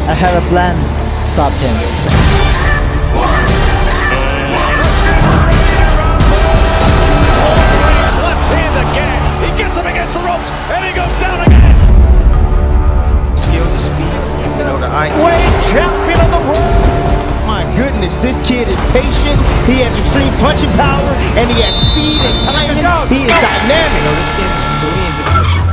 I had a plan to stop him. Left hand again. He gets him against the ropes, and he goes down again. Skills of speed, you know, the eye. Weight champion of the world. My goodness, this kid is patient. He has extreme punching power, and he has speed and timing. He is dynamic. You know, this kid to me is the future.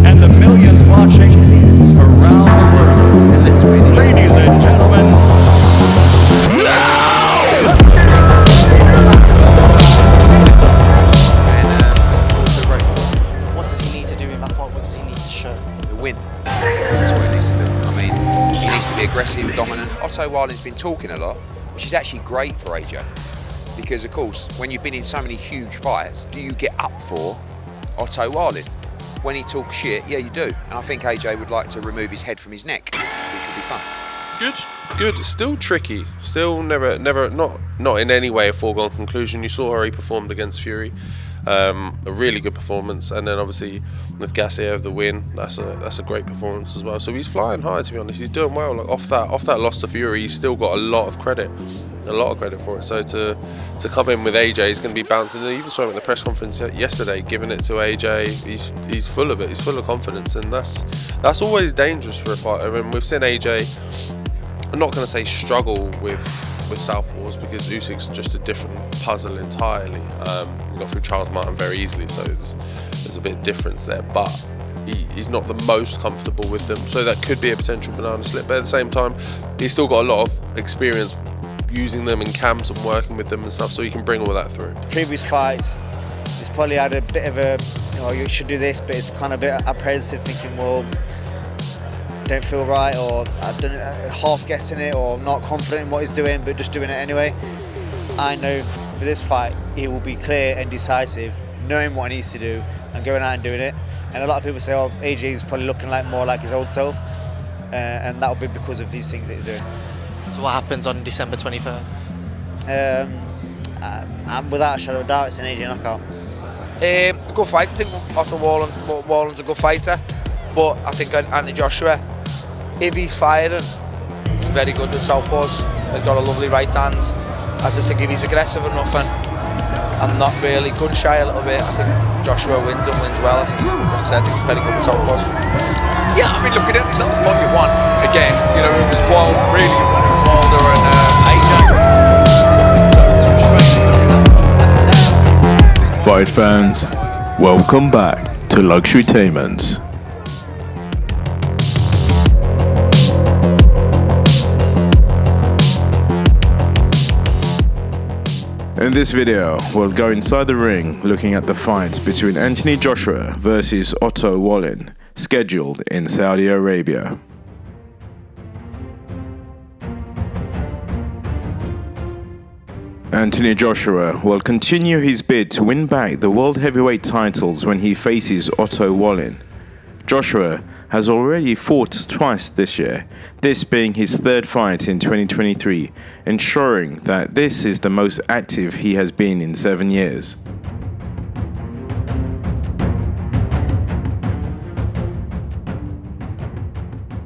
And the millions watching around the world. Ladies and gentlemen, What does he need to do in that fight? What does he need to show? The win. That's what he needs to do. I mean, he needs to be aggressive, dominant. Otto Wallin's been talking a lot, which is actually great for AJ. Because, of course, when you've been in so many huge fights, do you get up for Otto Wallin? When he talks shit, yeah, you do. And I think AJ would like to remove his head from his neck, which would be fun. Good. Still tricky. Still never, not in any way a foregone conclusion. You saw how he performed against Fury. A really good performance, and then obviously with Gassiev the win, that's a great performance as well. So he's flying high, to be honest. He's doing well. Like off that loss to Fury, he's still got a lot of credit for it. So to come in with AJ, he's going to be bouncing. And you even saw him at the press conference yesterday, giving it to AJ. He's full of it. He's full of confidence, and that's always dangerous for a fighter. I mean, we've seen AJ, I'm not going to say struggle with southpaws, because Usyk's just a different puzzle entirely. He got through Charles Martin very easily, so there's a bit of difference there, but he's not the most comfortable with them, so that could be a potential banana slip. But at the same time, he's still got a lot of experience using them in camps and working with them and stuff, so he can bring all that through. Previous fights, he's probably had a bit of a, you should do this, but it's kind of a bit apprehensive, thinking, well, don't feel right, or I don't half guessing it, or not confident in what he's doing, but just doing it anyway. I know for this fight, he will be clear and decisive, knowing what he needs to do and going out and doing it. And a lot of people say, oh, AJ is probably looking more like his old self, and that will be because of these things that he's doing. So what happens on December 23rd? Without a shadow of a doubt, it's an AJ knockout. A good fight. I think Otto Wallin's a good fighter, but I think Anthony Joshua, if he's firing, he's very good with southpaws. He's got a lovely right hand. I just think if he's aggressive enough and not really gun shy a little bit, I think Joshua wins and wins well. I think like I said, I think he's very good with southpaws. Yeah, I mean, looking at it, it's not the fight you want. Again, you know, it was really Wilder and AJ. Fight fans, welcome back to Luxurytainment. In this video, we'll go inside the ring looking at the fight between Anthony Joshua versus Otto Wallin, scheduled in Saudi Arabia. Anthony Joshua will continue his bid to win back the world heavyweight titles when he faces Otto Wallin. Joshua has already fought twice this year, this being his third fight in 2023, ensuring that this is the most active he has been in 7 years.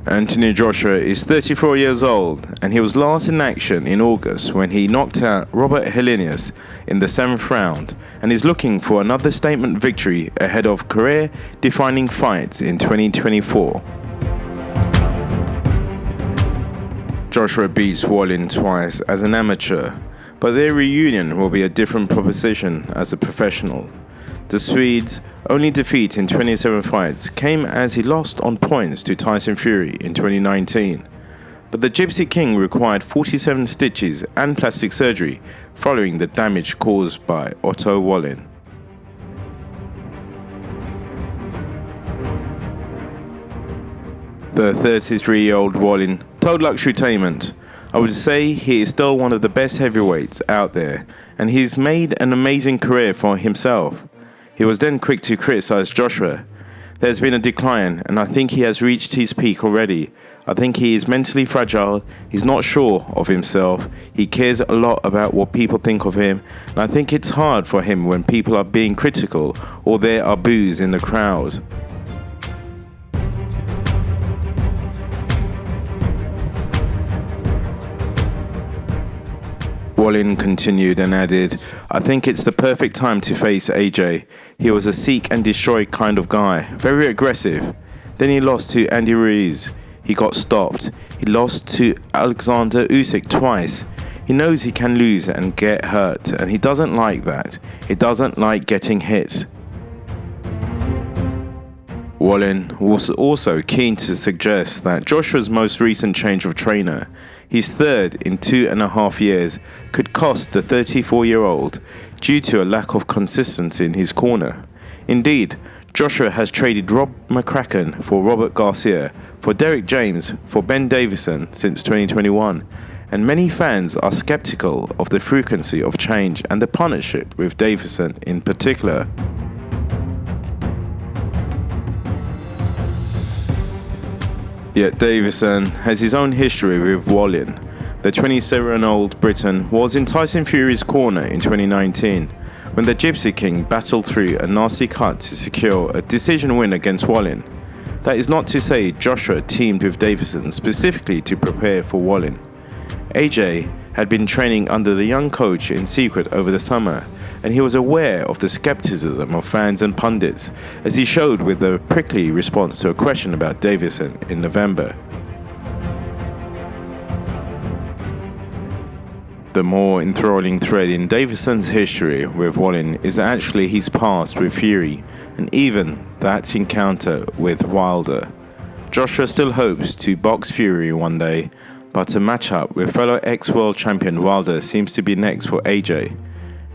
Anthony Joshua is 34 years old, and he was last in action in August when he knocked out Robert Helenius in the 7th round, and is looking for another statement victory ahead of career-defining fights in 2024. Joshua beats Wallin twice as an amateur, but their reunion will be a different proposition as a professional. The Swede's only defeat in 27 fights came as he lost on points to Tyson Fury in 2019. But the Gypsy King required 47 stitches and plastic surgery following the damage caused by Otto Wallin. The 33-year-old Wallin told Luxurytainment, "I would say he is still one of the best heavyweights out there, and he's made an amazing career for himself." He was then quick to criticize Joshua. "There's been a decline, and I think he has reached his peak already. I think he is mentally fragile, he's not sure of himself, he cares a lot about what people think of him, and I think it's hard for him when people are being critical or there are boos in the crowd. Wallin continued and added, I think it's the perfect time to face AJ. He was a seek and destroy kind of guy, very aggressive. Then he lost to Andy Ruiz. He got stopped. He lost to Oleksandr Usyk twice. He knows he can lose and get hurt, and he doesn't like that. He doesn't like getting hit. Wallin was also keen to suggest that Joshua's most recent change of trainer, his third in 2.5 years, could cost the 34-year-old due to a lack of consistency in his corner. Indeed, Joshua has traded Rob McCracken for Robert Garcia, for Derek James, for Ben Davison since 2021, and many fans are skeptical of the frequency of change and the partnership with Davison in particular. Yet Davison has his own history with Wallin. The 27-year-old Briton was in Tyson Fury's corner in 2019 when the Gypsy King battled through a nasty cut to secure a decision win against Wallin. That is not to say Joshua teamed with Davison specifically to prepare for Wallin. AJ had been training under the young coach in secret over the summer, and he was aware of the skepticism of fans and pundits, as he showed with a prickly response to a question about Davison in November. The more enthralling thread in Davison's history with Wallin is actually his past with Fury, and even that encounter with Wilder. Joshua still hopes to box Fury one day, but a matchup with fellow ex-world champion Wilder seems to be next for AJ.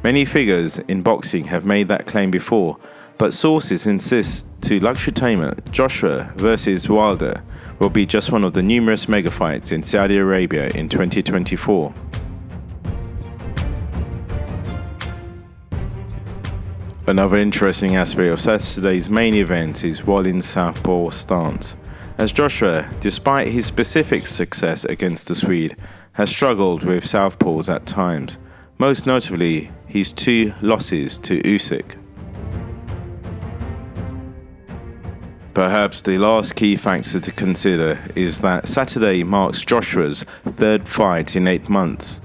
Many figures in boxing have made that claim before, but sources insist to Luxurytainment Joshua versus Wilder will be just one of the numerous mega fights in Saudi Arabia in 2024. Another interesting aspect of Saturday's main event is Wallin's southpaw stance, as Joshua, despite his specific success against the Swede, has struggled with southpaws at times, most notably his 2 losses to Usyk. Perhaps the last key factor to consider is that Saturday marks Joshua's 3rd fight in 8 months.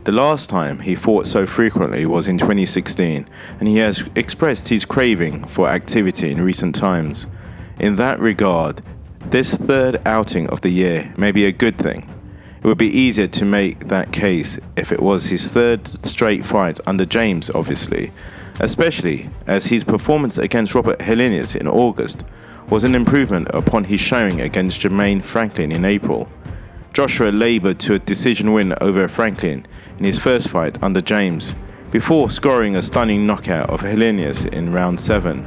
The last time he fought so frequently was in 2016, and he has expressed his craving for activity in recent times. In that regard, this 3rd outing of the year may be a good thing. It would be easier to make that case if it was his 3rd straight fight under James, obviously, especially as his performance against Robert Helenius in August was an improvement upon his showing against Jermaine Franklin in April. Joshua laboured to a decision win over Franklin in his first fight under James, before scoring a stunning knockout of Helenius in round 7.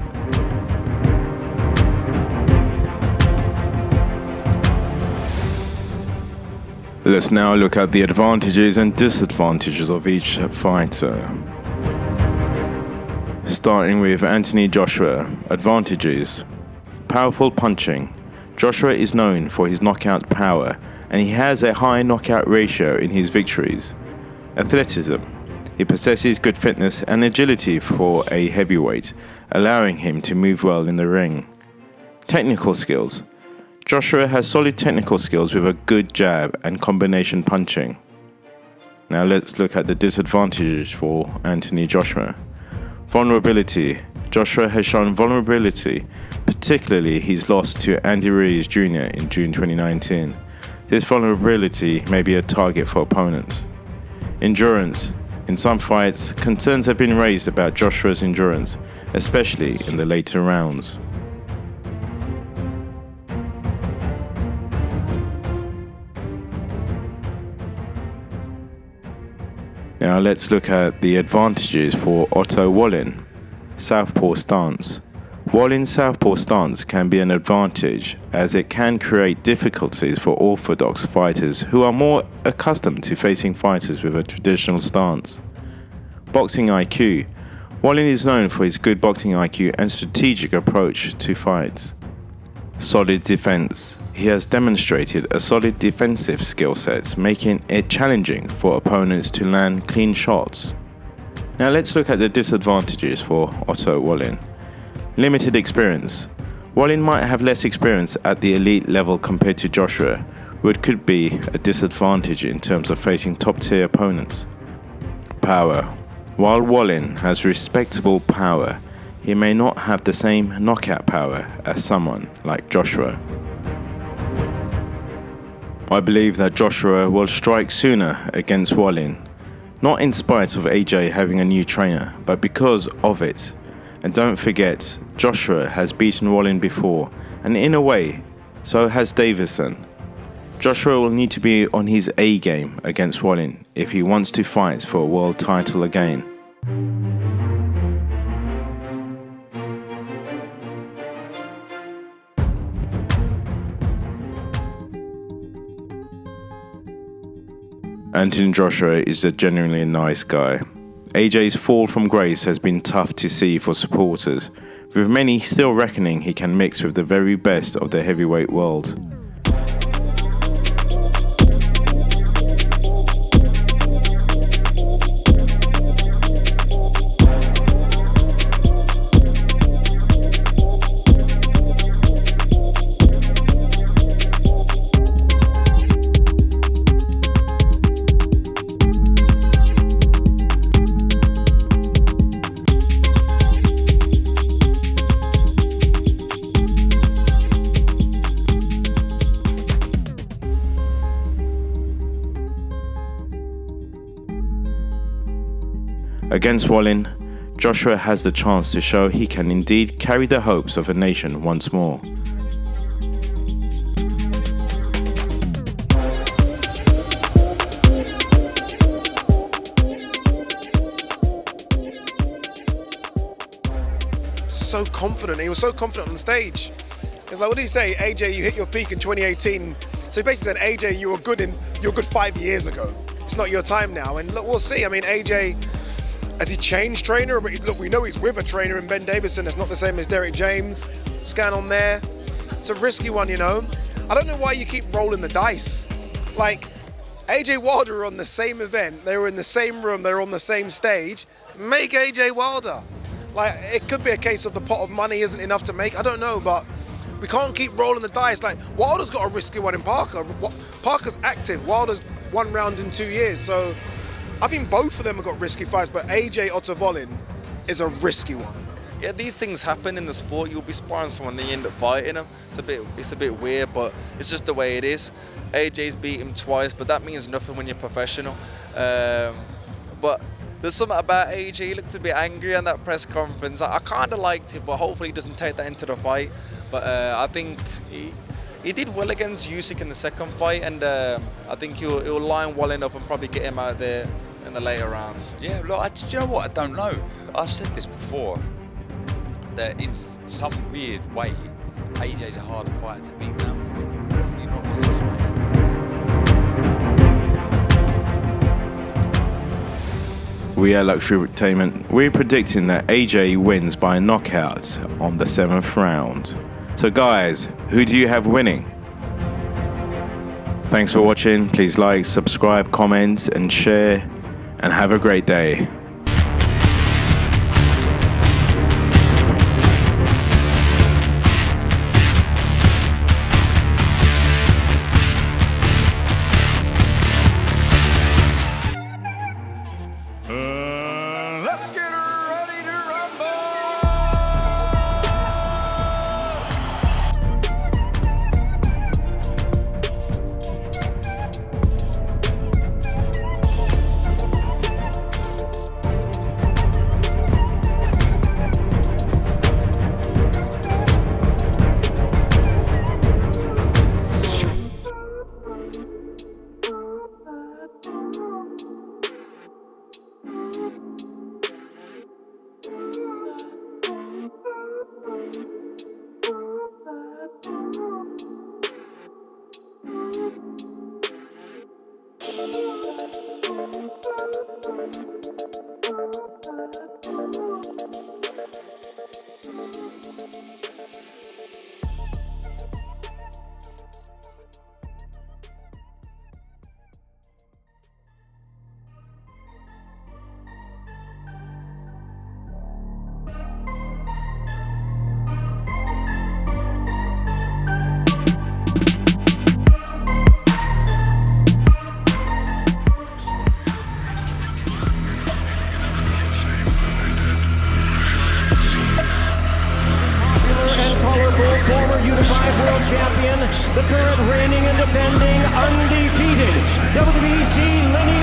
Let's now look at the advantages and disadvantages of each fighter. Starting with Anthony Joshua. Advantages: powerful punching. Joshua is known for his knockout power, and he has a high knockout ratio in his victories. Athleticism. He possesses good fitness and agility for a heavyweight, allowing him to move well in the ring. Technical skills. Joshua has solid technical skills with a good jab and combination punching. Now let's look at the disadvantages for Anthony Joshua. Vulnerability. Joshua has shown vulnerability, particularly his loss to Andy Ruiz Jr. in June 2019. This vulnerability may be a target for opponents. Endurance. In some fights, concerns have been raised about Joshua's endurance, especially in the later rounds. Now let's look at the advantages for Otto Wallin. Southpaw stance. Wallin's southpaw stance can be an advantage, as it can create difficulties for orthodox fighters who are more accustomed to facing fighters with a traditional stance. Boxing IQ. Wallin is known for his good boxing IQ and strategic approach to fights. Solid defense. he has demonstrated a solid defensive skill set, making it challenging for opponents to land clean shots. Now let's look at the disadvantages for Otto Wallin. Limited experience. Wallin might have less experience at the elite level compared to Joshua, which could be a disadvantage in terms of facing top-tier opponents. Power. While Wallin has respectable power, he may not have the same knockout power as someone like Joshua. I believe that Joshua will strike sooner against Wallin, not in spite of AJ having a new trainer, but because of it. And don't forget, Joshua has beaten Wallin before, and in a way, so has Davison. Joshua will need to be on his A game against Wallin if he wants to fight for a world title again. Anthony Joshua is a genuinely nice guy. AJ's fall from grace has been tough to see for supporters, with many still reckoning he can mix with the very best of the heavyweight world. Against Wallin, Joshua has the chance to show he can indeed carry the hopes of a nation once more. So confident. He was so confident on stage. It's like, what did he say? AJ, you hit your peak in 2018. So he basically said, AJ, you were good 5 years ago. It's not your time now. And look, we'll see. I mean, AJ, has he changed trainer? But look, we know he's with a trainer in Ben Davison. It's not the same as Derek James. Scan on there. It's a risky one, you know. I don't know why you keep rolling the dice. Like, AJ Wilder were on the same event. They were in the same room. They were on the same stage. Make AJ Wilder. Like, it could be a case of the pot of money isn't enough to make. I don't know, but we can't keep rolling the dice. Like, Wilder's got a risky one in Parker. Parker's active. Wilder's 1 round in 2 years. So I think both of them have got risky fights, but AJ Otto Wallin is a risky one. Yeah, these things happen in the sport. You'll be sparring someone, then you end up fighting them. It's a bit weird, but it's just the way it is. AJ's beat him twice, but that means nothing when you're professional. But there's something about AJ. He looked a bit angry on that press conference. I kind of liked it, but hopefully he doesn't take that into the fight. But I think he did well against Usyk in the second fight, and I think he'll line Wallin up and probably get him out there in the later rounds. Yeah, look, do you know what? I don't know. I've said this before, that in some weird way, AJ's a harder fighter to beat now. Definitely not as this way. We at Luxury Entertainment, we're predicting that AJ wins by a knockout on the 7th round. So guys, who do you have winning? Thanks for watching. Please like, subscribe, comment and share, and have a great day. Let's get ready to rumble! unified world champion, the current reigning and defending undefeated WBC lineage